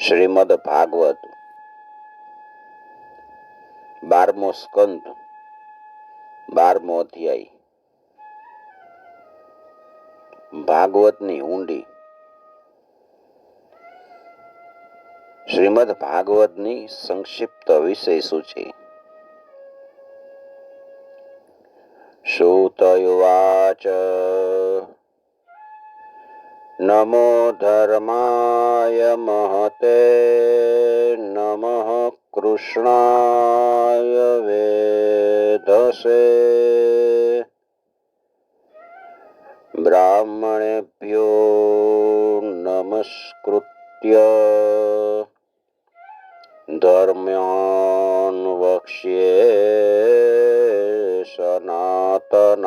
શ્રીમદ ભાગવત 12મો સ્કંદ 12મો અધ્યાય. ભાગવતની ઊંડી. શ્રીમદ ભાગવતની સંક્ષિપ્ત વિષય સૂચિ. સૂત ઉવાચ નમો ધર્માય મહતે નમઃ કૃષ્ણાય વેધસે બ્રાહ્મણેભ્યો નમસ્કૃત્ય ધર્મ્યાન વક્ષ્યે સનાતનાન.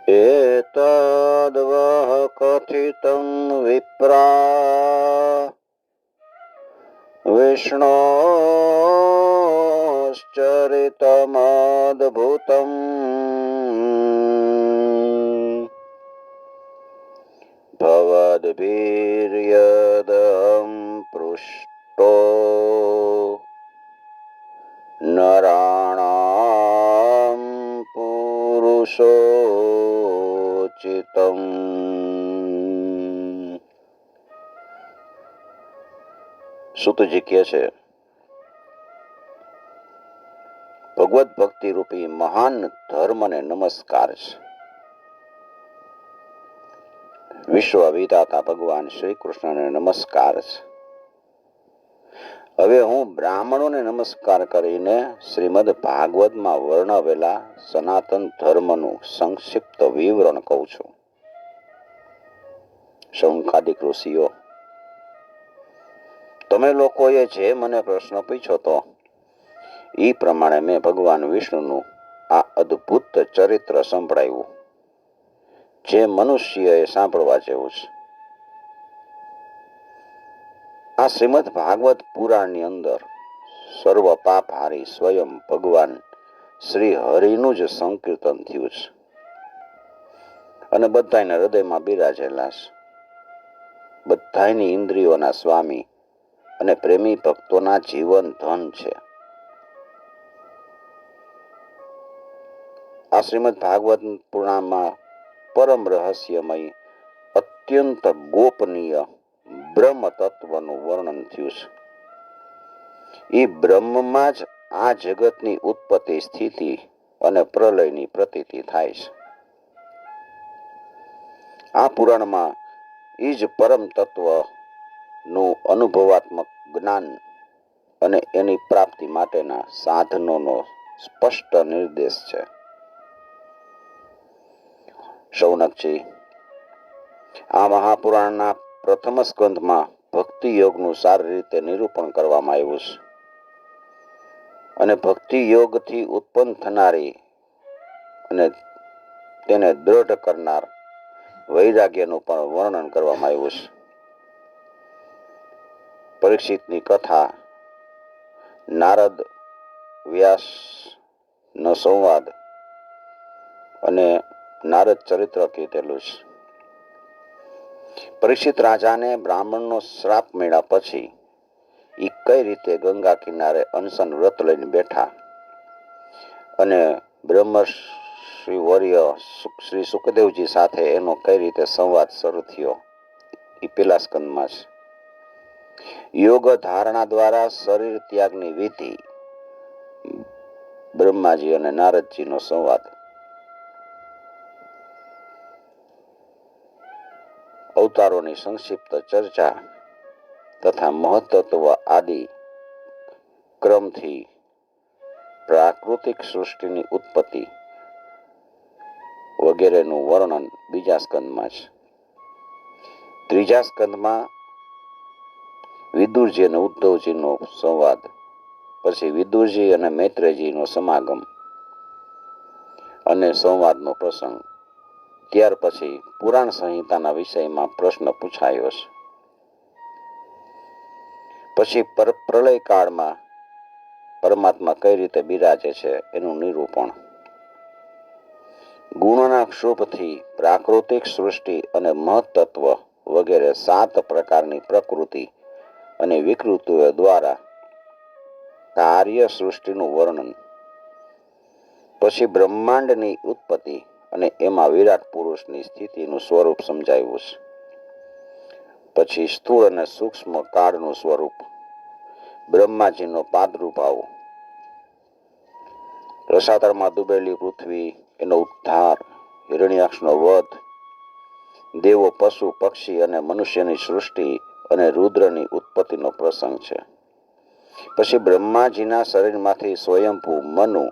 એતદ્વઃ કથિतं વિપ્રા વિષ્ણોશ્ચરિતમદ્ભુતम् ભવદ્ભીર્યદહં પૃષ્ટો નરાણાં પુરુષોચિતम्. સુતજી કહે છે, ભગવત ભક્તિ રૂપી મહાન ધર્મને નમસ્કાર છે. વિશ્વ વિધાતા ભગવાન શ્રી કૃષ્ણને નમસ્કાર છે. હવે હું બ્રાહ્મણોને નમસ્કાર કરીને શ્રીમદ ભાગવતમાં વર્ણવેલા સનાતન ધર્મનું સંક્ષિપ્ત વિવરણ કહું છું. શૌનકાદિક ઋષિઓ, તમે લોકોએ જે મને પ્રશ્ન પૂછ્યો તો એ પ્રમાણે મેં ભગવાન વિષ્ણુનું આ અદ્ભુત ચરિત્ર સંભળાવ્યું, જે મનુષ્યએ સાંભળવા જેવું છે. આ શ્રીમદ ભાગવત પુરાણની અંદર સર્વ પાપહારી સ્વયં ભગવાન શ્રી હરિનું જ સંકીર્તન થયું છે અને બધાના હૃદયમાં બિરાજેલા છે. બધાની ઇન્દ્રિયોના સ્વામી અને પ્રેમી ભક્તોના જીવન ધન છે. આ શ્રીમદ ભાગવત પુરાણમાં પરમ રહસ્યમય અત્યંત ગોપનીય બ્રહ્મ તત્વનું વર્ણન થયું છે. એ બ્રહ્મમાં જ આ જગતની ઉત્પત્તિ, સ્થિતિ અને પ્રલયની પ્રતીતિ થાય છે. આ પુરાણમાં એ જ પરમ તત્વનું અનુભવાત્મક જ્ઞાન અને એની પ્રાપ્તિ માટેના સાધનોનો સ્પષ્ટ નિર્દેશ છે. શૌનકજી, આ મહાપુરાણના પ્રથમ સ્કંધમાં ભક્તિ યોગનું સારી રીતે નિરૂપણ કરવામાં આવ્યું છે અને ભક્તિ યોગથી ઉત્પન્ન થનારી અને તેને દ્રઢ કરનાર વૈરાગ્યનું પણ વર્ણન કરવામાં આવ્યું છે. પરીક્ષિતની કથા, નારદ વ્યાસનો સંવાદ અને નારદ ચરિત્ર કીધેલું છે. પરીક્ષિત રાજાને બ્રાહ્મણનો શ્રાપ મળ્યા પછી એ કઈ રીતે ગંગા કિનારે અનશન વ્રત લઈને બેઠા અને બ્રહ્મર્ષિ વર્ય શ્રી સુખદેવજી સાથે એનો કઈ રીતે સંવાદ શરૂ થયો એ પેલા સ્કંદમાં છે. યોગ ધારણા દ્વારા શરીર ત્યાગની વિધિ, બ્રહ્માજી અને નારદજીનો સંવાદ, અવતારોની સંક્ષિપ્ત ચર્ચા તથા મહત્તત્વ આદિ ક્રમથી પ્રાકૃતિક સૃષ્ટિની ઉત્પત્તિ વગેરેનું વર્ણન બીજા સ્કંદમાં છે. ત્રીજા સ્કંદમાં વિદુરજી અને ઉદ્ધવજીનો સંવાદ, પછી વિદુરજી અને મૈત્રેયજીનો સમાગમ અને સંવાદનો પ્રસંગ, ત્યાર પછી પુરાણ સંહિતાના વિષયમાં પ્રશ્ન પૂછાયો છે. પછી પ્રલય કાળમાં પરમાત્મા કઈ રીતે બિરાજે છે એનું નિરૂપણ, ગુણોના ક્ષોભથી પ્રાકૃતિક સૃષ્ટિ અને મહત્તત્વ વગેરે 7 પ્રકારની પ્રકૃતિ અને વિકૃતિઓ દ્વારા કાર્ય સૃષ્ટિનું વર્ણન. પછી બ્રહ્માંડની ઉત્પત્તિ અને એમાં વિરાટ પુરુષની સ્થિતિનું સ્વરૂપ સમજાવ્યું છે. પછી સ્થૂળ અને સૂક્ષ્મ કાળનું સ્વરૂપ, બ્રહ્માજીનો પ્રાદુર્ભાવ, રસાતળમાં ડૂબેલી પૃથ્વી, એનો ઉદ્ધાર, હિરણ્યાક્ષનો વધ, દેવો, પશુ, પક્ષી અને મનુષ્યની સૃષ્ટિ અને રુદ્રની ઉત્પત્તિનો પ્રસંગ છે. પછી બ્રહ્માજીના શરીરમાંથી સ્વયંભૂ મનુ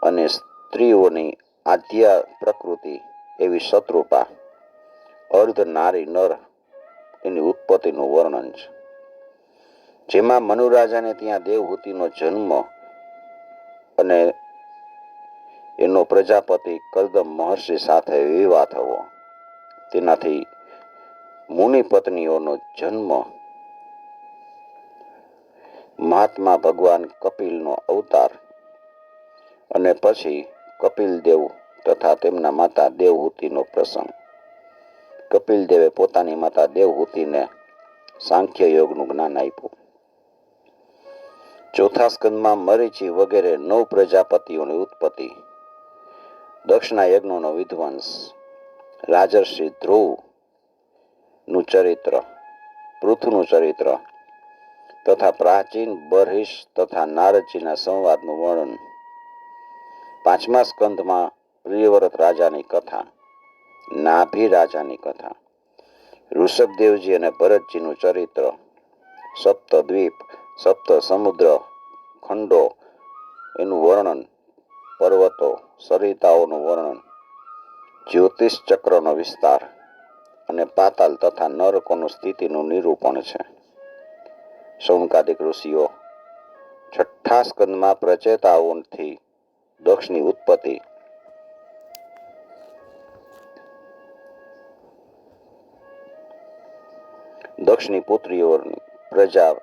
અને સ્ત્રીઓની આદ્ય પ્રકૃતિ એવી શત્રુપા, અર્ધ નારી નર એની ઉત્પત્તિનું વર્ણન છે. જેમાં મનુરાજાને ત્યાં દેવહૂતિનો જન્મ અને એનો પ્રજાપતિ કર્દમ મહર્ષિ સાથે વિવાહ થવો, તેનાથી મુનિ પત્નીઓનો જન્મ, મહાત્મા ભગવાન કપિલનો અવતાર અને પછી કપિલ દેવ તથા તેમના માતા દેવહૂતિનો પ્રસંગ. કપિલ દેવે પોતાની માતા દેવહૂતિને સાંખ્ય યોગનું જ્ઞાન આપ્યું. ચોથા સ્કંદમાં મરીચી વગેરે 9 પ્રજાપતિઓની ઉત્પત્તિ, દક્ષના યજ્ઞોનો વિધ્વંસ, રાજર્ષિ ધ્રુવનું ચરિત્ર, પૃથુનું ચરિત્ર તથા પ્રાચીન બર્હિષ તથા નારદજીના સંવાદનું વર્ણન. પાંચમા સ્કંદમાં પ્રિયવ્રત રાજાની કથા, નાભી રાજાની કથા, ઋષભદેવજી અને ભરતજીનું ચરિત્ર, સપ્તદ્વીપ, સપ્ત સમુદ્ર ખંડો એનું વર્ણન, પર્વતો, સરિતાઓનું વર્ણન, જ્યોતિષ ચક્રનો વિસ્તાર અને પાતાલ તથા નરકોનું સ્થિતિનું નિરૂપણ છે. શૌનકાદિક ઋષિઓ. છઠ્ઠા સ્કંદમાં પ્રચેતાઓથી દક્ષની ઉત્પત્તિ, દક્ષની પુત્રીઓની પ્રજા,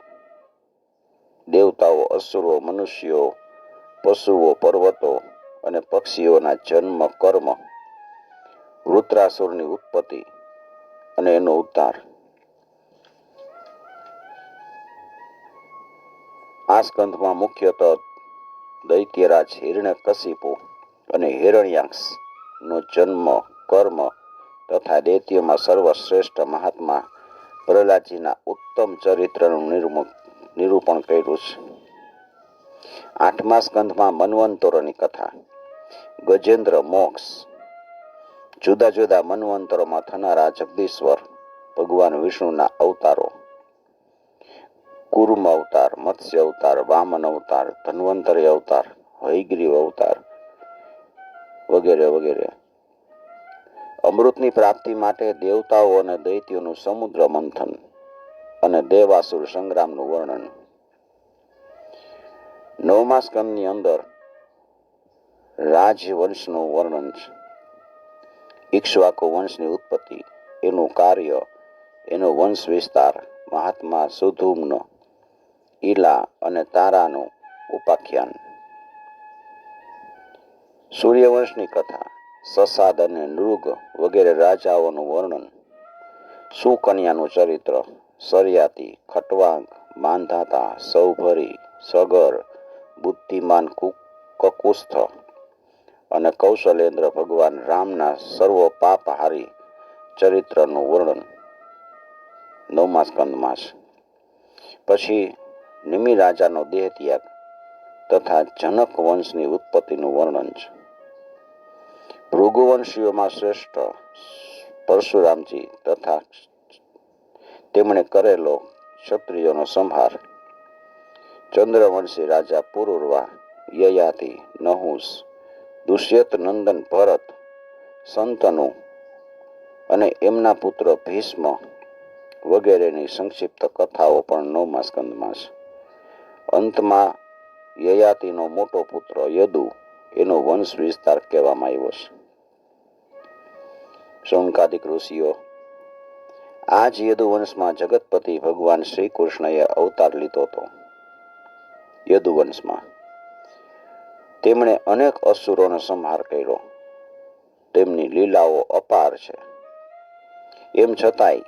દેવતાઓ, અસુરો, મનુષ્યો, પશુઓ, પર્વતો અને પક્ષીઓના જન્મ, કર્મ, વૃત્રાસુરની ઉત્પત્તિ અને એનો ઉદ્ધાર. આ સ્કંધમાં મુખ્યતઃ દૈત્યરાજ હિરણ્યકશિપુ અને હિરણ્યાક્ષ નો જન્મ, કર્મ તથા દૈત્યોમાં સર્વશ્રેષ્ઠ મહાત્મા પ્રહલાદજીના ઉત્તમ ચરિત્રનું નિરૂપણ કર્યું છે. આઠમા સ્કંધમાં મન્વંતરોની કથા, ગજેન્દ્ર મોક્ષ, જુદા જુદા મન્વંતરોમાં થનારા જગદીશ્વર ભગવાન વિષ્ણુના અવતારો, કુર્મ અવતાર, મત્સ્ય અવતાર, વામન અવતાર, ધન્વંતરી અવતાર, હયગ્રીવ અવતાર વગેરે વગેરે. અમૃતની પ્રાપ્તિ માટે દેવતાઓ અને દૈત્યોનું સમુદ્ર મંથન અને દેવાસુર સંગ્રામનું વર્ણન. નવમા સ્કંદની અંદર રાજવંશનું વર્ણન છે. ઇક્ષ્વાકુ વંશની ઉત્પત્તિ, એનું કાર્ય, એનો વંશ વિસ્તાર, મહાત્મા સુધુમ્ન, ઈલા અને તારાનું ઉપાખ્યાન. સૂર્યવંશની કથા, સસાદ અને નૃગ વગેરે રાજાઓનું વર્ણન, સુકન્યાનું ચરિત્ર, સરિયાતી, ખટવાંગ, માંધાતા, સૌભરી, સગર, બુદ્ધિમાન કકુસ્થ અને કૌશલેન્દ્ર ભગવાન રામના સર્વ પાપહારી ચરિત્રનું વર્ણન નવમા સ્કંદમાં છે. પછી નિમિ રાજાનો દેહ ત્યાગ તથા જનક વંશની ઉત્પત્તિનું વર્ણન છે. ભૃગુવંશીઓમાં શ્રેષ્ઠ પરશુરામજી તથા તેમણે કરેલો ક્ષત્રિયોનો સંહાર, ચંદ્રવંશી રાજા પુરુરવા, યયાતિ, નહુસ, દુષ્યત નંદન ભરત, સંતનુ અને એમના પુત્ર ભીષ્મ વગેરેની સંક્ષિપ્ત કથાઓ પણ નવમા સ્કંદમાં છે. અંતમાં યયાતિનો મોટો પુત્ર યદુ, એનો વંશ વિસ્તાર કહેવામાં આવ્યો છે. શૌનકાદિક ઋષિઓ. આ જ યદુવંશમાં જગતપતિ ભગવાન શ્રી કૃષ્ણએ અવતાર લીધો હતો. યદુવંશમાં તેમણે અનેક અસુરોનો સંહાર કર્યો તેમની લીલાઓ અપાર છે. એમ છતાંય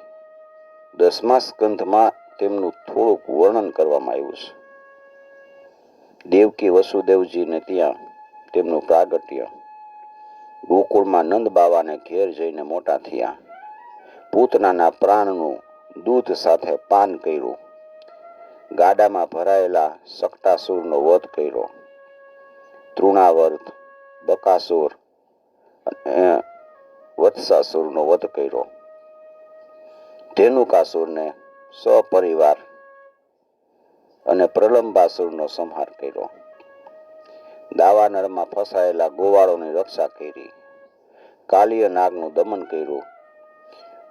10મા સ્કંધમાં તેમનું થોડુંક વર્ણન કરવામાં આવ્યું છે. દેવકી વસુદેવજીને ત્યાં તેમનું પ્રાગટ્ય, ગોકુળમાં નંદ બાવાને ઘેર જઈને મોટા થયા, પૂતનાના પ્રાણનું દૂધ સાથે પાન કર્યું, ગાડામાં ભરાયેલા સકટાસુરનો વધ કર્યો, તૃણાવર્ત, બકાસુર અને વત્સાસુરનો વધ કર્યો, ધેનુકાસુરને સપરિવાર અને પ્રલંબાસુરનો સંહાર કર્યો, દાવાનળમાં ફસાયેલા ગોવાળોની રક્ષા કરી, કાલિય નાગનું દમન કર્યું,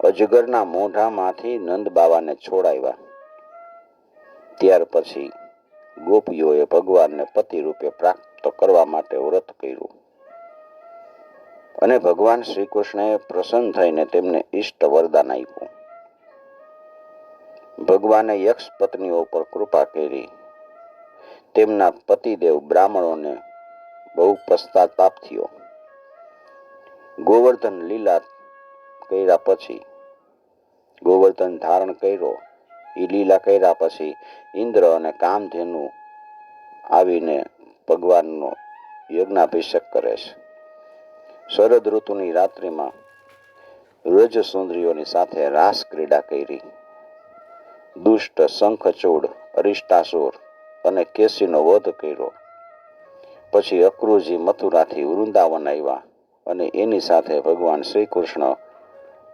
અજગરના મોઢામાંથી નંદ બાવાને છોડાવ્યા. ત્યાર પછી ગોપીઓએ ભગવાનને પતિ રૂપે પ્રાપ્ત કરવા માટે વ્રત કર્યું અને ભગવાન શ્રી કૃષ્ણએ પ્રસન્ન થઈને તેમને ઈષ્ટ વરદાન આપ્યું. ભગવાને યક્ષ પત્નીઓ પર કૃપા કરી. તેમના પતિદેવ બ્રાહ્મણોને બહુ પશ્ચાતાપ થયો. ગોવર્ધન લીલા કર્યા પછી, ગોવર્ધન ધારણ કર્યો, એ લીલા કર્યા પછી ઇન્દ્ર અને કામધેનુ આવીને ભગવાનનો યજ્ઞાભિષેક કરે છે. શરદ ઋતુની રાત્રિમાં વ્રજ સુંદરીઓની સાથે રાસ ક્રીડા કરી. દુષ્ટ શંખચૂડ, અરિષ્ટાસુર અને કેસીનો વધ કર્યો. પછી અક્રૂરજી મથુરાથી વૃંદાવન આવ્યા અને એની સાથે ભગવાન શ્રી કૃષ્ણ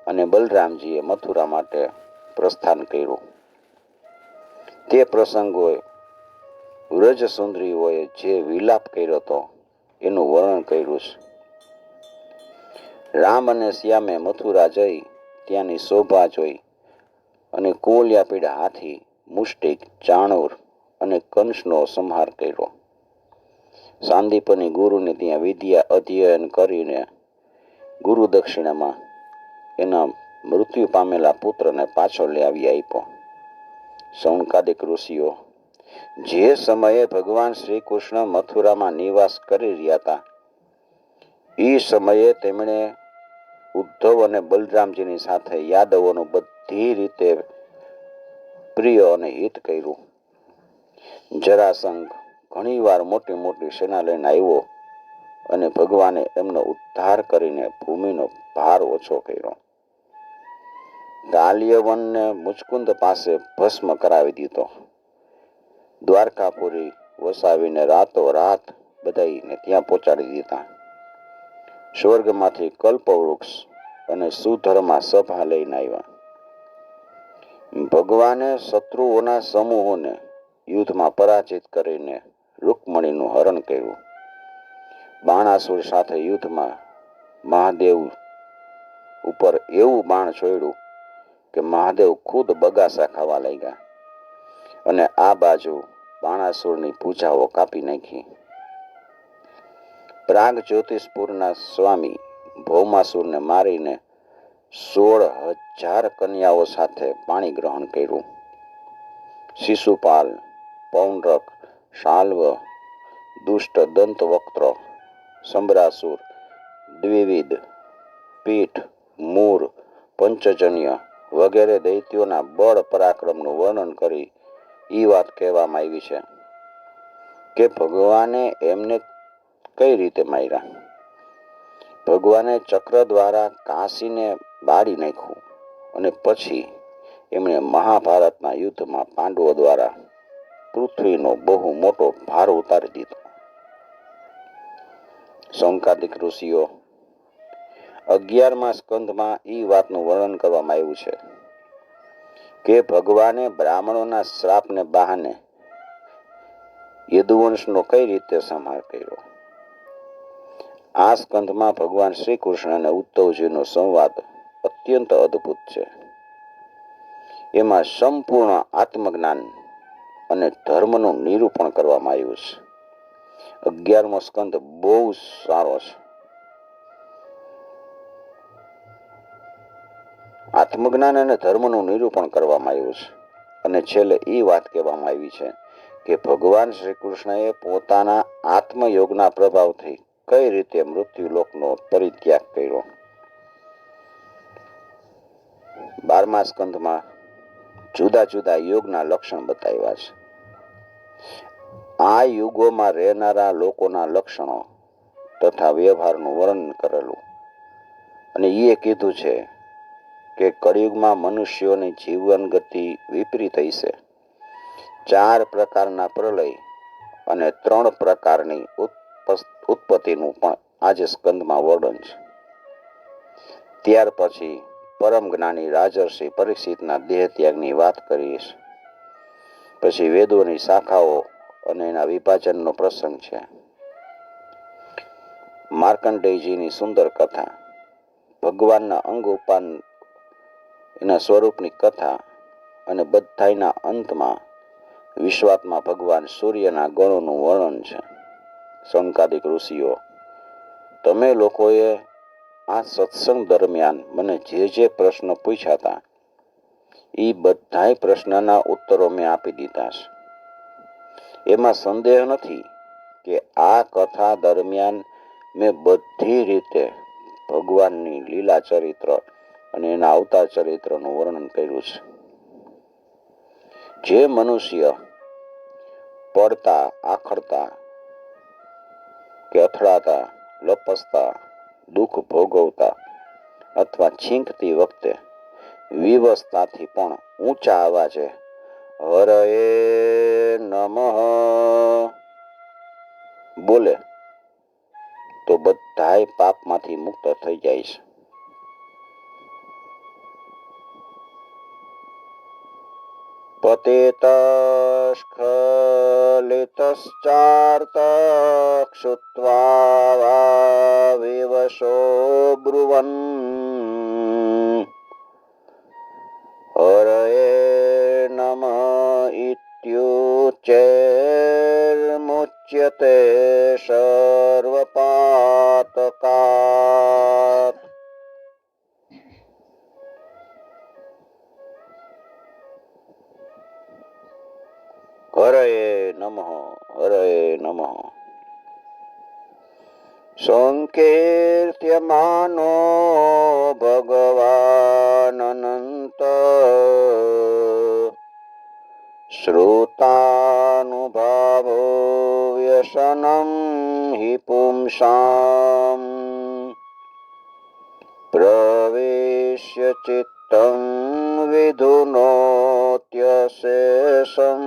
અને બલરામજીએ મથુરા માટે પ્રસ્થાન કર્યું. તે પ્રસંગોએ વ્રજ સુંદરીઓએ જે વિલાપ કર્યો હતો એનું વર્ણન કર્યું છે. રામ અને શ્યામે મથુરા જઈ ત્યાંની શોભા જોઈ અને કોલિયાપીડ હાથી, મુષ્ટિક, ચાણૂર અને કંસનો સંહાર કર્યો. સાંદીપની ગુરુને ત્યાં વિદ્યા અધ્યયન કરીને ગુરુ દક્ષિણામાં એના મૃત્યુ પામેલા પુત્રને પાછો લાવી આપ્યો. સૌનકાદિક ઋષિઓ જે સમયે ભગવાન શ્રી કૃષ્ણ મથુરામાં નિવાસ કરી રહ્યા હતા, એ સમયે તેમણે ઉદ્ધવ અને બલરામજીની સાથે યાદવોનું બધી રીતે પ્રિય અને હિત કર્યું. જરાસંઘ ઘણી વાર મોટી મોટી સેના લઈને આવ્યો અને ભગવાને એમનો ઉદ્ધાર કરીને ભૂમિનો ભાર ઓછો કર્યો. ગાલ્યવનને મુચકુંદ પાસે ભસ્મ કરાવી દીધો. દ્વારકાપુરી વસાવીને રાતોરાત બધાઈને ત્યાં પહોંચાડી દીધા. સ્વર્ગમાંથી કલ્પવૃક્ષ અને સુધર્મા સભા લઈને આવ્યા. ભગવાને શત્રુઓના સમૂહોને યુદ્ધમાં પરાજિત કરીને રૂકમણીનું હરણ કર્યું. બાણાસુર સાથે યુદ્ધમાં મહાદેવ ઉપર એવું બાણ છોડ્યું કે મહાદેવ ખુદ બગાસા ખાવા લાગ્યા અને આ બાજુ બાણાસુરની પૂજાઓ કાપી નાખી. પ્રાગ જ્યોતિષપુરના સ્વામી ભૌમાસુરને મારીને 16,000 કન્યાઓ સાથે પાણી ગ્રહણ કર્યું. શિશુપાલ, પૌંડ્રક, શાલ્વ, દુષ્ટ દંતવક્ત્ર, સંબરાસુર, દ્વિવિધ, પીઠ, મૂર, પંચજન્ય વગેરે દૈત્યોના બળ પરાક્રમનું વર્ણન કરી એ વાત કહેવામાં આવી છે કે ભગવાને એમને કઈ રીતે માર્યા. ભગવાને ચક્ર દ્વારા કાશીને બાળી નાખ્યું અને પછી એમણે મહાભારતના યુદ્ધમાં પાંડવો દ્વારા પૃથ્વીનો બહુ મોટો ભાર ઉતારી દીધો. સૌનકાદિક ઋષિઓ 11મા સ્કંધમાં એ વાતનું વર્ણન કરવામાં આવ્યું છે કે ભગવાને બ્રાહ્મણોના શ્રાપને બહાને યદુવંશનો કઈ રીતે સંહાર કર્યો. આ સ્કંધમાં ભગવાન શ્રી કૃષ્ણ અને ઉદ્ધવજીનો સંવાદ અત્યંત અદ્ભુત છે. એમાં સંપૂર્ણ આત્મજ્ઞાન અને ધર્મનું નિરૂપણ કરવામાં આવ્યું છે. 11મો સ્કંધ બહુ સારો છે. આત્મજ્ઞાન અને ધર્મનું નિરૂપણ કરવામાં આવ્યું છે અને છેલ્લે એ વાત કહેવામાં આવી છે કે ભગવાન શ્રી કૃષ્ણએ પોતાના આત્મયોગના પ્રભાવથી કઈ રીતે મૃત્યુલોકનો પરિત્યાગ કર્યો. 12મા સ્કંધમાં જુદા જુદા યુગના લક્ષણ બતાવ્યા છે. આ યુગોમાં રહેનારા લોકોના લક્ષણો તથા વ્યવહારનું વર્ણન કરેલું. અને એ કીધું છે કે કળિયુગમાં મનુષ્યોની જીવન ગતિ વિપરીત હશે. 4 પ્રકારના પ્રલય અને 3 પ્રકારની ઉત્પત્તિનું પણ આજે સ્કંદમાં વર્ણન છે. ત્યાર પછી પરમ જ્ઞાની રાજર્ષિ પરીક્ષિતના દેહ ત્યાગની વાત કરીશ. પછી વેદોની શાખાઓ અને એના વિભાજનનો પ્રસંગ છે. માર્કંડેયજીની સુંદર કથા, ભગવાનના અંગ ઉપાન એના સ્વરૂપની કથા અને બધાયના અંતમાં વિશ્વાત્મા ભગવાન સૂર્યના ગણોનું વર્ણન છે. સનકાદિક ઋષિઓ, તમે લોકોએ આ સત્સંગ દરમિયાન મને જે પ્રશ્ન પૂછ્યા હતા એ બધાય પ્રશ્નના ઉત્તરો મેં આપી દીધા છે. એમાં સંદેહ નથી કે આ કથા દરમિયાન મેં બધી રીતે ભગવાનની લીલા ચરિત્ર અને એના અવતાર ચરિત્રનું વર્ણન કર્યું છે. જે મનુષ્ય પડતા, આખડતા કે અથડાતા, લપસતા, દુઃખ ભોગવતા અથવા છીંકતી વખતે વિવશતાથી પણ ઊંચા અવાજે હરયે નમઃ બોલે તો બધાય પાપમાંથી મુક્ત થઈ જાય છે. પતેતસ્ખલિતશ્ચાર્ત ક્ષુત્વા વિવશો બ્રુવन् હરયે નમઃ ઇત્યુચ્ચૈર્મુચ્યતે સર્વપાતકાत्. હરયે નમઃ, હરયે નમઃ. સંકીર્ત્યમાનો ભગવાનનંત શ્રોતાનુભાવો વ્યસનમ હિ પુંસામ પ્રવેશ્ય ચિત્તં વિધુનોત્યશેષમ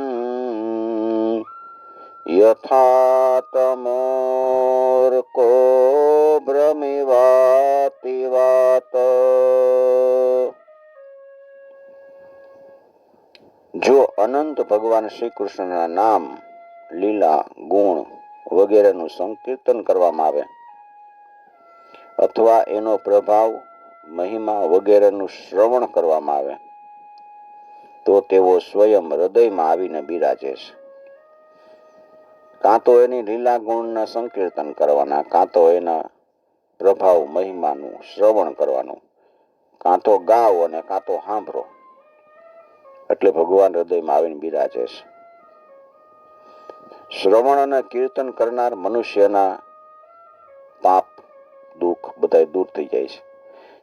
યથા તમોર્કો ભ્રમિવાતિવાત. જો અનંત ભગવાન શ્રી કૃષ્ણના નામ, લીલા, ગુણ વગેરેનું સંકીર્તન કરવામાં આવે અથવા એનો પ્રભાવ, મહિમા વગેરેનું શ્રવણ કરવામાં આવે તો તેઓ સ્વયં હૃદયમાં આવીને બિરાજે છે. કાં તો એની લીલા ગુણના સંકીર્તન કરવાના, કાં તો એના પ્રભાવ મહિમાનું શ્રવણ કરવાનું, કાં તો ગાવ અને કાં તો સાંભળો, એટલે ભગવાન હૃદયમાં આવીને બિરાજે છે. શ્રવણ અને કીર્તન કરનાર મનુષ્યના પાપ, દુઃખ બધા દૂર થઈ જાય છે.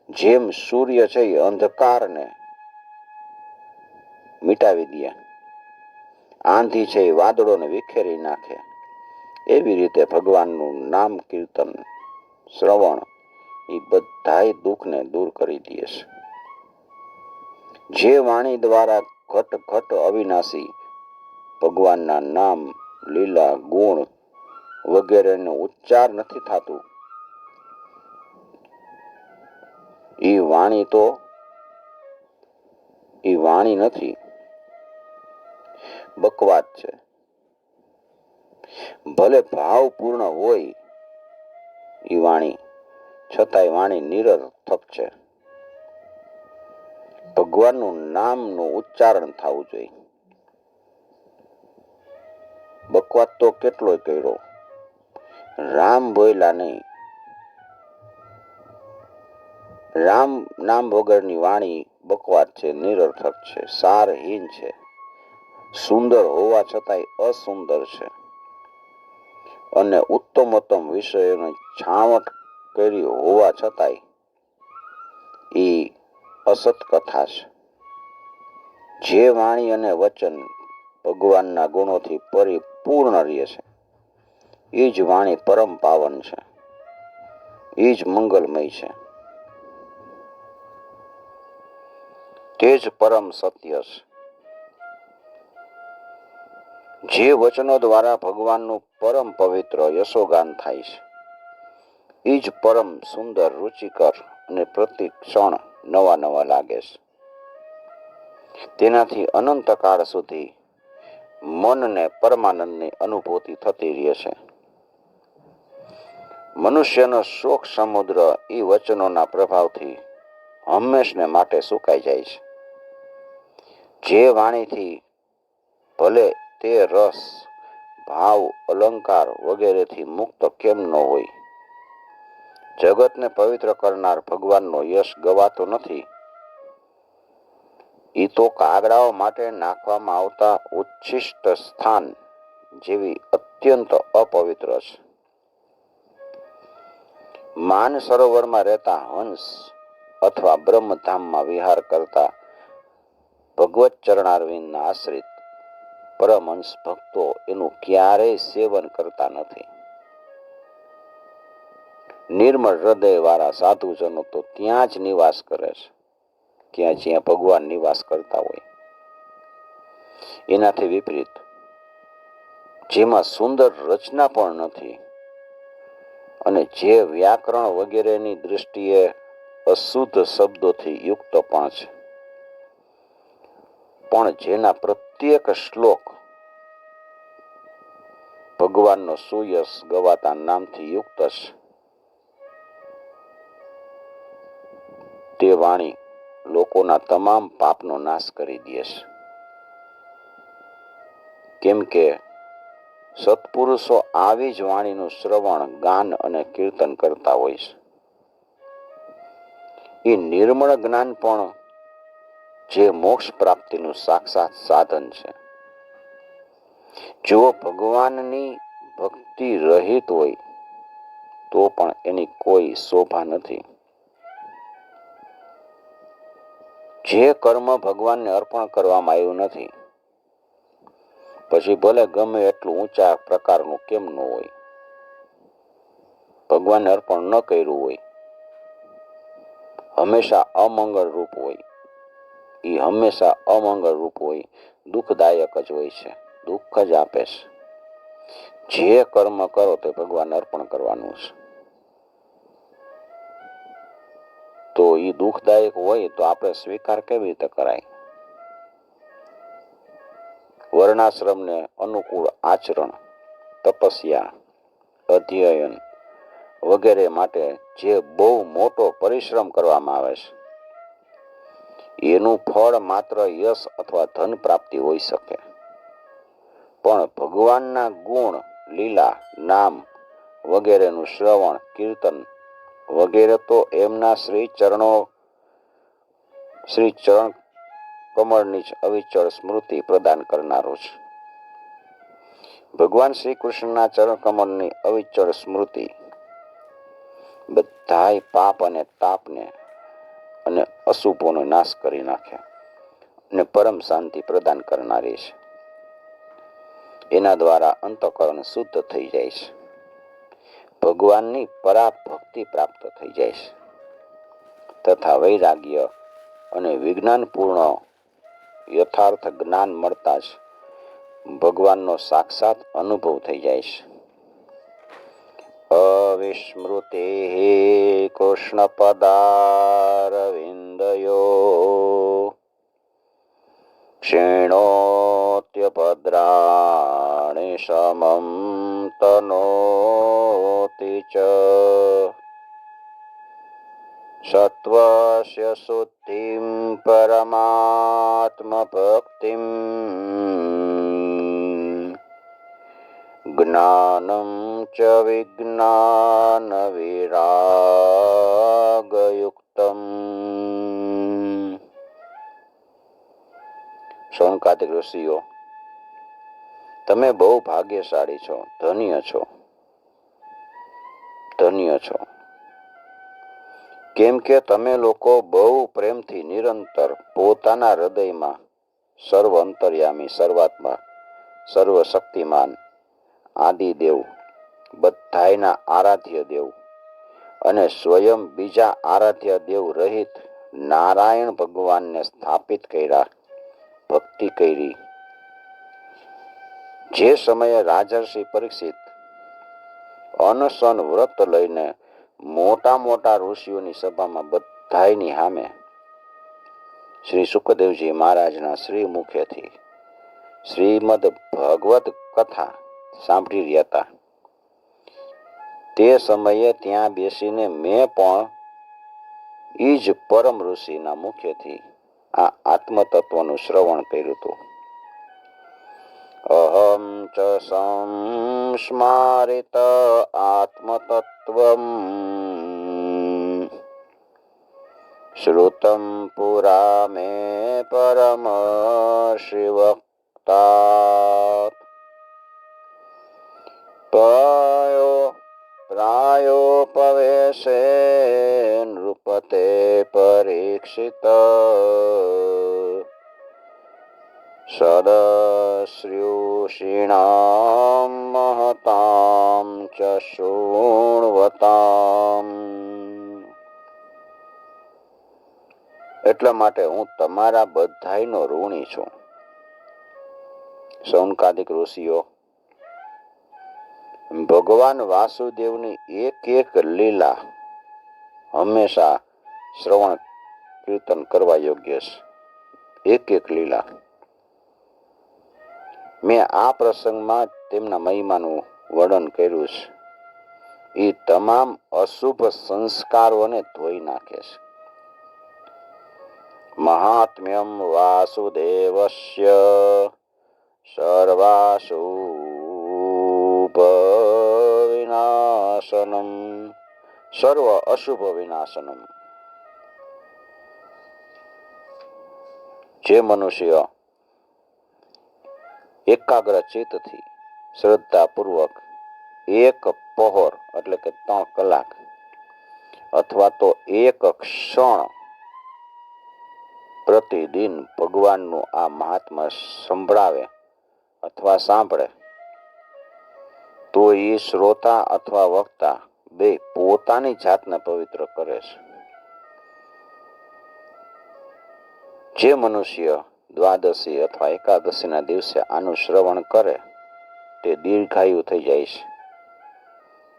જેમ સૂર્ય છે એ અંધકારને મિટાવી દે, આંધી છે એ વાદળોને વિખેરી નાખે, એવી રીતે ભગવાનનું નામ, કીર્તન, શ્રવણ એ બધાય દુઃખને દૂર કરી દે છે. જે વાણી દ્વારા ઘટ ઘટ અવિનાશી ભગવાનના નામ, લીલા, ગુણ વગેરેનો ઉચ્ચાર નથી થતું, એ વાણી નથી, બકવાદ છે. ભલે ભાવપૂર્ણ હોય એ વાણી, છતાંય વાણી નિરર્થક છે. ભગવાનનું નામનું ઉચ્ચારણ થવું જોઈએ. બકવાદ તો કેટલોય કર્યો, રામ બોલ્યા નહીં. રામ નામ વગરની વાણી બકવાદ છે, નિરર્થક છે, સારહીન છે, સુંદર હોવા છતાંય અસુંદર છે. અને ઉત્તમોત્તમ વિષયોની છાવટ કરી હોવા છતાંય એ અસત કથા છે. જે વાણી અને વચન ભગવાનના ગુણોથી પરિપૂર્ણ રહે છે, એ જ વાણી પરમ પાવન છે, એ જ મંગલમય છે, તે જ પરમ સત્ય છે. જે વચનો દ્વારા ભગવાનનું પરમ પવિત્ર યશોગાન થાય છે, એ જ પરમ સુંદર, રુચિકર અને પ્રતિ ક્ષણ નવા નવા લાગે છે. તેનાથી અનંતકાળ સુધી મનને પરમાનંદની અનુભૂતિ થતી રહે છે. મનુષ્યનો શોક સમુદ્ર એ વચનોના પ્રભાવથી હંમેશને માટે સુકાઈ જાય છે. જે વાણીથી ભલે તે રસ, ભાવ, અલંકાર વગેરેથી મુક્ત કેમ ન હોય, જગતને પવિત્ર કરનાર ભગવાનનો યશ ગવાતો નથી. એ તો કાગડાઓ માટે નાખવામાં આવતા ઉચ્છિષ્ટ સ્થાન જેવી અત્યંત અપવિત્ર છે. માન સરોવરમાં રહેતા હંસ અથવા બ્રહ્મધામમાં વિહાર કરતા ભગવત ચરણારવિંદના આશ્રિત પરમહંસ ભક્તો એનું ક્યારેય સેવન કરતા નથી. નિર્મળ હૃદય વાળા સાધુજનો તો ત્યાં જ નિવાસ કરે છે, જ્યાં ભગવાન નિવાસ કરતા હોય. એનાથી વિપરીત, જેમાં સુંદર રચના પણ નથી અને જે વ્યાકરણ વગેરેની દૃષ્ટિએ અશુદ્ધ શબ્દોથી યુક્ત પણ છે, પણ જેના પ્રત્યેક શ્લોક ભગવાનનો સુયશ ગવાતા નામથી યુક્ત છે, તે વાણી લોકોના તમામ પાપનો નાશ કરી દે છે. કેમ કે સત્પુરુષો આવી જ વાણીનું શ્રવણ, ગાન અને કીર્તન કરતા હોય છે. એ નિર્મળ જ્ઞાન પણ જે મોક્ષ પ્રાપ્તિનું સાક્ષાત સાધન છે. જો ભગવાનની ભક્તિ રહિત હોય તો પણ એની કોઈ શોભા નથી. જે કર્મ ભગવાનને અર્પણ કરવામાં આવ્યું નથી, પછી ભલે ગમે એટલું ઊંચા પ્રકારનું કેમ ન હોય, ભગવાનને અર્પણ ન કર્યું હોય, હંમેશા અમંગળ રૂપ હોય. એ હંમેશા અમંગળ રૂપ હોય, દુઃખદાયક જ હોય છે, દુઃખ જ આપે છે. જે કર્મ કરો તે ભગવાનને અર્પણ કરવાનું છે. તો એ દુઃખદાયક હોય તો આપણે સ્વીકાર કેવી રીતે કરાય? વર્ણાશ્રમને અનુકૂળ આચરણ, તપસ્યા, અધ્યયન વગેરે માટે જે બહુ મોટો પરિશ્રમ કરવામાં આવે છે, એનું ફળ માત્ર યશ અથવા ધન પ્રાપ્તિ હોઈ શકે. પણ ભગવાનના ગુણ, લીલા, નામ વગેરેનું શ્રવણ, કીર્તન વગેરે તો એમના શ્રી ચરણ કમળની જ અવિચળ સ્મૃતિ પ્રદાન કરનારો છે. ભગવાન શ્રી કૃષ્ણના ચરણ કમળની અવિચળ સ્મૃતિ બધાય પાપ અને તાપને અને અશુભોનો નાશ કરી નાખે અને પરમ શાંતિ પ્રદાન કરનારી છે. એના દ્વારા અંતઃકરણ શુદ્ધ થઈ જાય છે. ભગવાનની પરાભક્તિ પ્રાપ્ત થઈ જાય છે તથા વૈરાગ્ય અને વિજ્ઞાનપૂર્ણ યથાર્થ જ્ઞાન મળતા જ ભગવાનનો સાક્ષાત અનુભવ થઈ જાય છે. અવિસ્મૃતે કૃષ્ણ પદારવિંદયો ક્ષીણોત્ય ભદ્રાણિ સમમ તનોતિ ચ સત્વસ્ય શુદ્ધિમ પરમાત્મ ભક્તિમ જ્ઞાનમ ચ વિજ્ઞાન વિરાગયુક્તમ. શૌનકાદિક ઋષિઓ, તમે બહુ ભાગ્યશાળી છો, ધન્ય છો. છો, કેમ કે તમે લોકો બહુ પ્રેમથી નિરંતર પોતાના હૃદયમાં સર્વ અંતર્યામી, સર્વાત્મા, સર્વશક્તિમાન, આદિદેવ, બધાયના આરાધ્ય દેવ અને સ્વયં બીજા આરાધ્ય દેવ રહિત નારાયણ ભગવાનને સ્થાપિત કર્યા, ભક્તિ કરી. જે સમયે રાજર્ષિ પરીક્ષિત અનશન વ્રત લઈને મોટા મોટા ઋષિઓની સભામાં બધાયની સામે શ્રી સુખદેવજી મહારાજના શ્રી મુખેથી શ્રીમદ ભગવત કથા સાંભળી રહ્યા હતા, તે સમયે ત્યાં બેસીને મેં પણ ઈ જ પરમ ઋષિના મુખેથી આ આત્મતત્વનું શ્રવણ કર્યું હતું. અહમ ચ સંસ્મારિત આત્મતત્વમ શ્રુતમ પુરા મે પરમ શિવક્તાત પ્રાયોપવેશે નૃપતે પરીક્ષિત સદશ્રુષીણામ મહતામ ચ શૃણવતામ. એટલા માટે હું તમારા બધાયનો ઋણી છું. સૌનકાદિક ઋષિઓ ભગવાન વાસુદેવની એક એક લીલા હંમેશા શ્રવણ કીર્તન કરવા યોગ્ય છે. એક એક લીલા મેં આ પ્રસંગમાં તેમના મહિમાનું વર્ણન કર્યું છે. એ તમામ અશુભ સંસ્કારોને ધોઈ નાખે છે. મહાત્મ્યમ વાસુદેવસ્ય સર્વાશુભ વિનાશનમ, સર્વ અશુભ વિનાશનમ. જે મનુષ્ય એકાગ્ર ચિત્તથી શ્રદ્ધાપૂર્વક એક પહોર એટલે કે 3 કલાક અથવા તો એક ક્ષણ પ્રતિદિન ભગવાનનું આ મહાત્મા સંભળાવે અથવા સાંભળે તો એ શ્રોતા અથવા વક્તા બે પોતાની જાતને પવિત્ર કરે છે. જે મનુષ્ય દ્વાદશી અથવા એકાદશીના દિવસે આનું શ્રવણ કરે તે દીર્ઘાયુ થઈ જાય છે,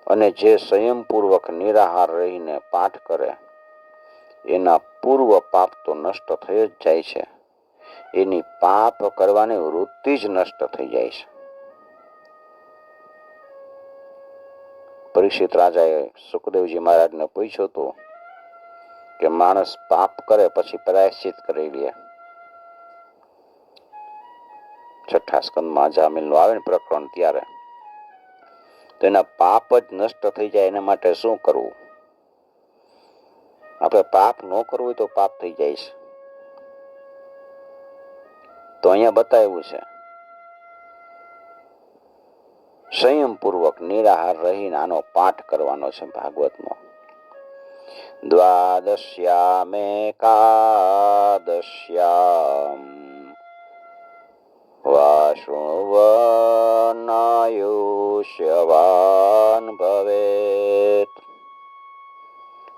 અને જે સંયમપૂર્વક નિરાહાર રહીને પાઠ કરે એના પૂર્વ પાપ તો નષ્ટ થઈ જ જાય છે, એની પાપ કરવાની વૃત્તિ જ નષ્ટ થઈ જાય છે. પરીક્ષિત રાજાએ સુખદેવજી મહારાજને પૂછ્યું હતું કે માણસ પાપ કરે પછી પ્રાયશ્ચિત કરી લે. 6ઠા સ્કંદમાં જામીનનું આવે ને પ્રકરણ ત્યારે તેના પાપ જ નષ્ટ થઈ જાય એના માટે શું કરવું? આપણે પાપ ન કરવું હોય તો પાપ થઈ જાય છે. તો અહીંયા બતાવ્યું છે સંયમપૂર્વક નિરાહાર રહીને આનો પાઠ કરવાનો છે. ભાગવતનો દ્વાદશ્યામેકાદશ્યામ વાશુણવનાયુષ્યવાન ભવેત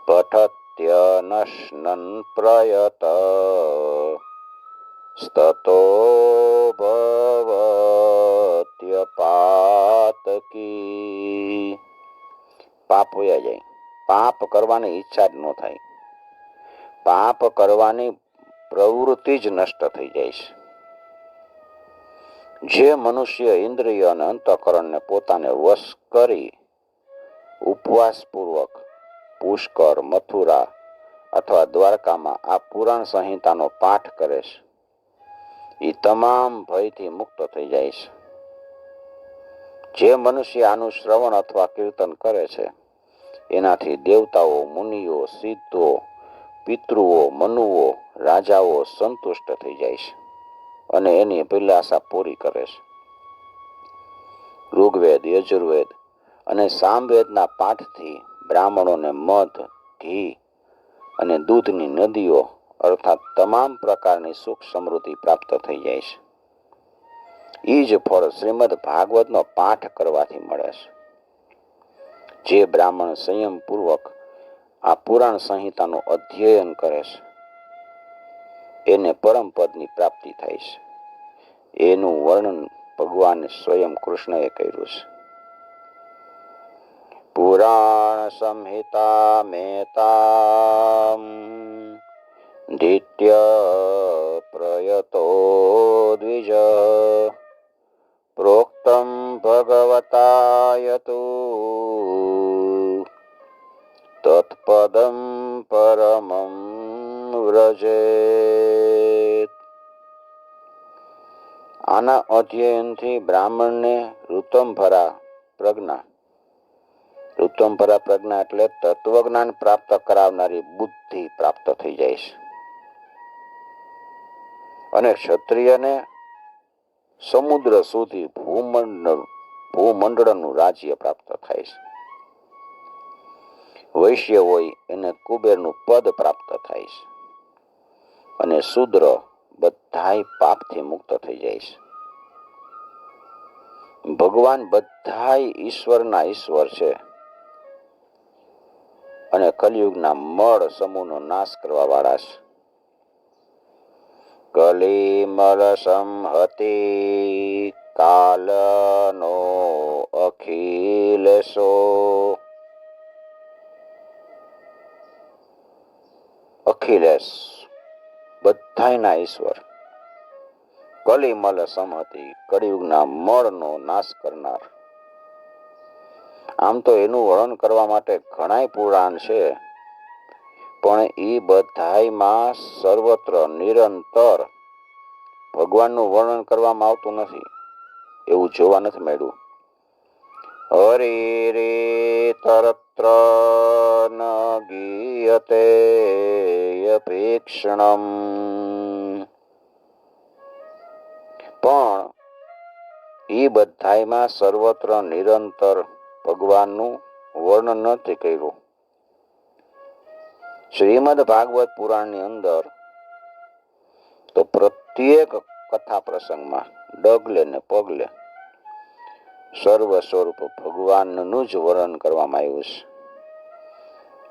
પઠત્યનશ્નન પ્રયત સ્તતો ભવત્યપાતકી. પાપ વયા જાય. પાપ કરવાની ઈચ્છા જ ન થાય. પાપ કરવાની પ્રવૃત્તિ જ નષ્ટ થઈ જાય છે. જે મનુષ્ય ઇન્દ્રિય અને અંતઃકરણને પોતાને વશ કરી ઉપવાસપૂર્વક પુષ્કર, મથુરા અથવા દ્વારકામાં આ પુરાણ સંહિતાનો પાઠ કરે છે એ તમામ ભયથી મુક્ત થઈ જાય છે. જે મનુષ્ય આનું શ્રવણ અથવા કીર્તન કરે છે એનાથી દેવતાઓ, મુનિઓ, સિદ્ધો, પિતૃઓ, મનુઓ, રાજાઓ સંતુષ્ટ થઈ જાય છે અને એની અભિલાષા પૂરી કરે છે. ઋગ્વેદ, યજુર્વેદ અને સામવેદના પાઠથી બ્રાહ્મણોને મધ, ઘી અને દૂધની નદીઓ અર્થાત તમામ પ્રકારની સુખ સમૃદ્ધિ પ્રાપ્ત થઈ જાય છે. એ જ ફળ શ્રીમદ ભાગવતનો પાઠ કરવાથી મળે છે. જે બ્રાહ્મણ સંયમપૂર્વક આ પુરાણ સંહિતાનું અધ્યયન કરે છે એને પરમ પદની પ્રાપ્તિ થાય છે. એનું વર્ણન ભગવાન સ્વયં કૃષ્ણએ કર્યું છે. પુરાણ સંહિતા મેતા દિત્ય પ્રયતો દ્વિજ પ્રોક્તમ ભગવતાયતુ તત્પદમ પરમં વ્રજેત. આના અધ્યયનથી બ્રાહ્મણને ઋતંભરા પ્રજ્ઞા એટલે તત્વજ્ઞાન પ્રાપ્ત કરાવનારી બુદ્ધિ પ્રાપ્ત થઈ જાય છે. અને ક્ષત્રિયને સમુદ્ર સુધી ભૂમંડળનું રાજ્ય પ્રાપ્ત થાય છે. વૈશ્ય હોય એને કુબેરનું પદ પ્રાપ્ત થાય છે. અને શૂદ્ર બધાય પાપથી મુક્ત થઈ જાય છે. ભગવાન બધાય ઈશ્વરના ઈશ્વર છે અને કલિયુગના મળ સમૂહનો નાશ કરવા વાળા છે. કલિમલ સંહતિ કાલનો અખિલેશો. અખિલેશ બધાયના ઈશ્વર, કલિમલ સંહતિ કળિયુગના મળનો નાશ કરનાર. આમ તો એનું વર્ણન કરવા માટે ઘણાય પુરાણ છે, પણ એ બધાયમાં સર્વત્ર નિરંતર ભગવાનનું વર્ણન કરવામાં આવતું નથી, એવું જોવા નથી મળ્યું. હરિરે તરત્ર ન ગીયતે અપેક્ષણમ. પણ એ બધાયમાં સર્વત્ર નિરંતર ભગવાનનું વર્ણન નથી કર્યું. શ્રીમદ ભાગવત પુરાણની અંદર તો પ્રત્યેક કથા પ્રસંગમાં ડગલે ને પગલે સર્વ સ્વરૂપ ભગવાનનું જ વર્ણન કરવામાં આવ્યું છે.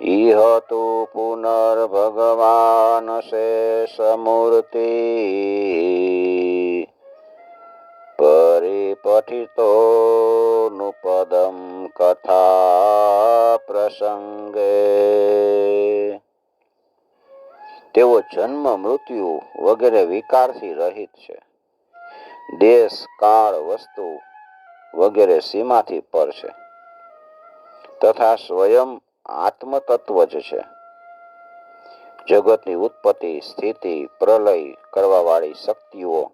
ઇહ તુ પુનર્ભગવાન શેષમૂર્તિ પરિપઠિતો નુપદમ કથા પ્રસંગે. તેઓ જન્મ મૃત્યુ વગેરે વિકારથી રહિત છે. દેશ કાળ વસ્તુ વગેરે સીમાથી પર છે તથા સ્વયં આત્મતત્વ જ છે. જગતની ઉત્પત્તિ સ્થિતિ પ્રલય કરવા વાળી શક્તિઓ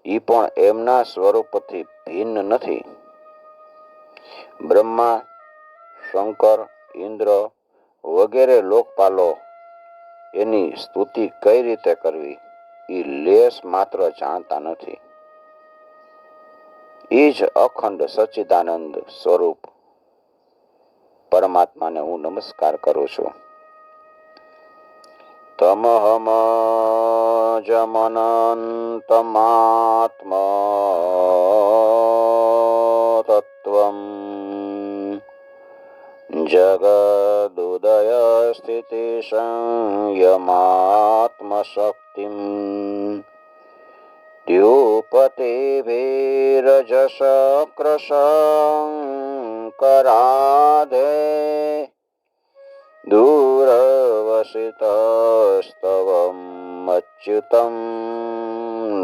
એ પણ એમના સ્વરૂપથી ભિન્ન નથી. બ્રહ્મા, શંકર, ઇન્દ્ર વગેરે લોકપાલો એની સ્તુતિ કઈ રીતે કરવી એ લેશ માત્ર જાણતા નથી. એ જ અખંડ સચ્ચિદાનંદ સ્વરૂપ પરમાત્માને હું નમસ્કાર કરું છું. તમહમ જમનંતમાત્મ તત્વમ જગદુદય સ્થિતિ સંયમાત્મશક્તિમ દ્યુપતિભિરજસ કૃશંકરાધે દૂરવસિતસ્તવમ અચ્યુતમ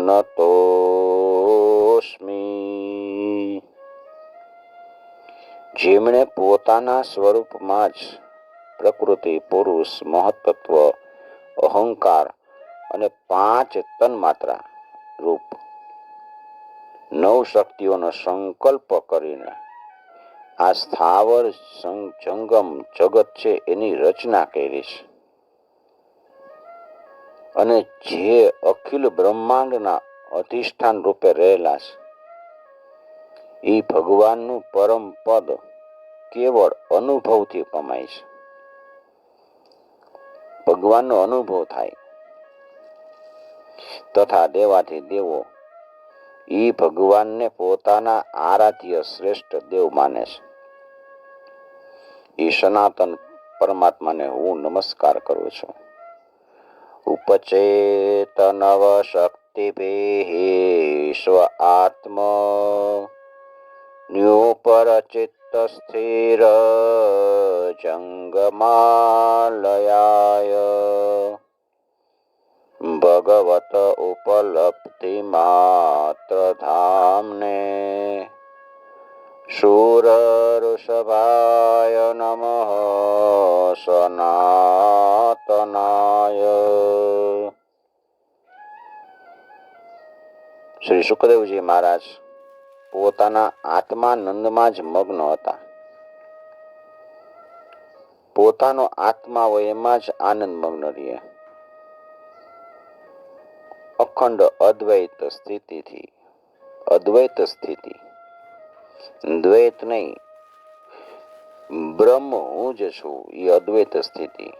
નતોસ્મિ. જેમણે પોતાના સ્વરૂપમાં જ પ્રકૃતિ, પુરુષ, મહત્તત્વ, અહંકાર અને 5 તન્માત્રા રૂપ 9 શક્તિઓનો સંકલ્પ કરીને આ સ્થાવર જંગમ જગત છે એની રચના કરી છે અને જે અખિલ બ્રહ્માંડના અધિષ્ઠાન રૂપે રહેલા છે એ ભગવાનનું પરમ પદ કેવળ અનુભવથી કમાય છે. ભગવાનનો અનુભવ થાય તથા દેવાથી દેવો એ ભગવાનને પોતાના આરાધ્ય શ્રેષ્ઠ દેવ માને છે. એ સનાતન પરમાત્માને હું નમસ્કાર કરું છું. ઉપચેત નવ શક્તિભિઃ સ્વ આત્મ ન્યુપર ચિત્ત સ્થિર જંગમાલયાય ભગવત ઉપલબ્ધિ માત્ર ધામને શૂર ઋષભાય નમઃ સનાતનાય. શ્રી સુખદેવજી મહારાજ પોતાના આત્માનંદમાં જ મગ્ન હતા. પોતાનો આત્મા હોય એમાં જ આનંદ મગ્ન રહે. અખંડ અદ્વૈત સ્થિતિથી, અદ્વૈત સ્થિતિ, દ્વૈત નહીં, બ્રહ્મ હું જ છું એ અદ્વૈત સ્થિતિ.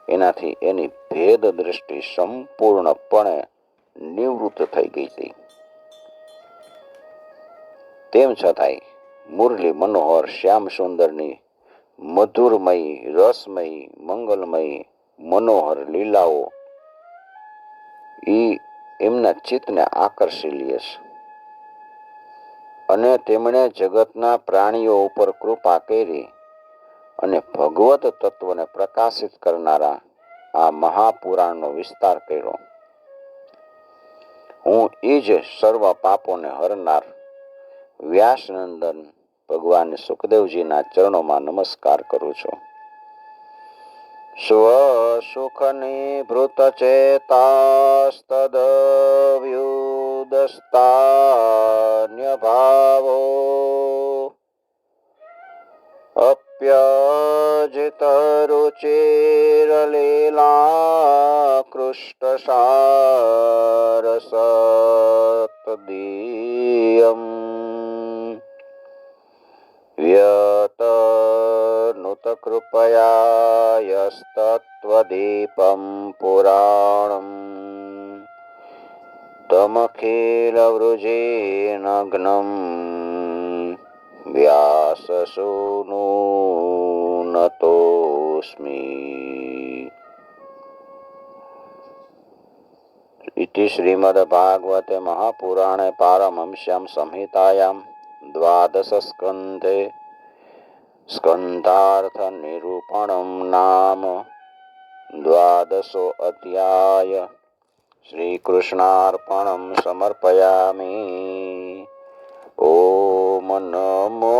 એનાથી એની ભેદ દ્રષ્ટિ સંપૂર્ણપણે નિવૃત્ત થઈ ગઈ હતી. તેમ છતાંય મુરલી મનોહર શ્યામ સુંદરની મધુરમય, રસમય, મંગલમય મનોહર લીલાઓ એ એમના ચિત્તને આકર્ષી લે છે. અને તેમણે જગતના પ્રાણીઓ ઉપર કૃપા કરી અને ભગવત તત્વને પ્રકાશિત કરનારા આ મહાપુરાણનો વિસ્તાર કર્યો. હું એ જ સર્વ પાપોને હરનાર વ્યાસનંદન ભગવાન સુખદેવજીના ચરણોમાં નમસ્કાર કરું છું. સ્વસુખનિભૃત ચેતાસ્તદવ્યુદસ્તાન્ય ભાવો અપ્યજિત રુચિરલીલા કૃષ્ણસારસતદીયમ વ્યતનુત કૃપયા યસ્તત્વદીપમ પુરાણમ તમખિલ વૃજેનગ્નમ વ્યાસસૂનુનતોસ્મિ. ઇતિ શ્રીમદ્ભાગવતે મહાપુરાણે પારમહંસ્યામ સંહિતાયામ દ્વાદશ સ્કંધે સ્કંધાર્થ નિરૂપણમ નામ દ્વાદશો અધ્યાય. શ્રી કૃષ્ણાર્પણમ સમર્પયામિ. ઓમ નમો